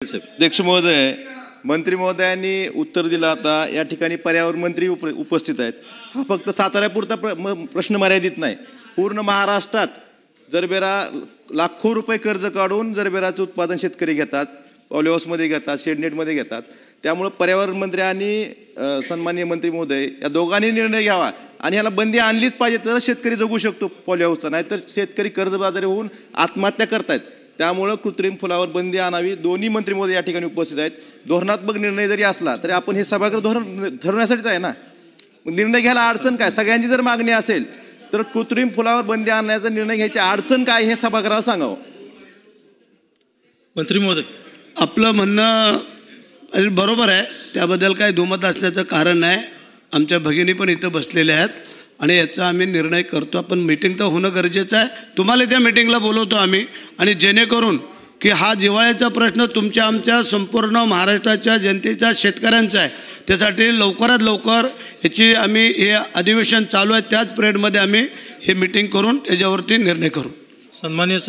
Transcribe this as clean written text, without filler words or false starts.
अध्यक्ष महोदय, मंत्री महोदयांनी उत्तर दिलं. आता या ठिकाणी पर्यावरण मंत्री उपस्थित आहेत. हा फक्त साताऱ्यापुरता प्रश्न मर्यादित नाही. पूर्ण महाराष्ट्रात जरबेरा लाखो रुपये कर्ज काढून जरबेराचं उत्पादन शेतकरी घेतात, पॉलिहाऊसमध्ये घेतात, शेडनेटमध्ये घेतात. त्यामुळे पर्यावरण मंत्री आणि सन्माननीय मंत्री महोदय या दोघांनी निर्णय घ्यावा आणि याला बंदी आणलीच पाहिजे, तर शेतकरी जगू शकतो पॉलिहाऊसचा. नाहीतर शेतकरी कर्जबाजारी होऊन आत्महत्या करतायत. त्यामुळे कृत्रिम फुलावर बंदी आणावी. दोन्ही मंत्री महोदय या ठिकाणी उपस्थित आहेत. धोरणात्मक निर्णय जरी असला तरी आपण हे सभागृह धोरण ठरवण्यासाठीच आहे ना. निर्णय घ्यायला अडचण काय? सगळ्यांची जर मागणी असेल तर कृत्रिम फुलावर बंदी आणण्याचा निर्णय घ्यायची अडचण काय हे सभागृहाला सांगावं. मंत्री महोदय, आपलं म्हणणं बरोबर आहे, त्याबद्दल काही दुमत असण्याचं कारण नाही. आमच्या भगिनी पण इथं बसलेल्या आहेत आणि याचा आम्ही निर्णय करतो. आपण मीटिंग तर होणं गरजेचं आहे. तुम्हाला त्या मीटिंगला बोलवतो आम्ही, आणि जेणेकरून की हा जिव्हाळ्याचा प्रश्न तुमच्या आमच्या संपूर्ण महाराष्ट्राच्या जनतेच्या शेतकऱ्यांचा आहे. त्यासाठी लवकरात लवकर याची आम्ही हे अधिवेशन चालू आहे त्याच पिरियडमध्ये आम्ही हे मीटिंग करून त्याच्यावरती निर्णय करू. सन्माननीय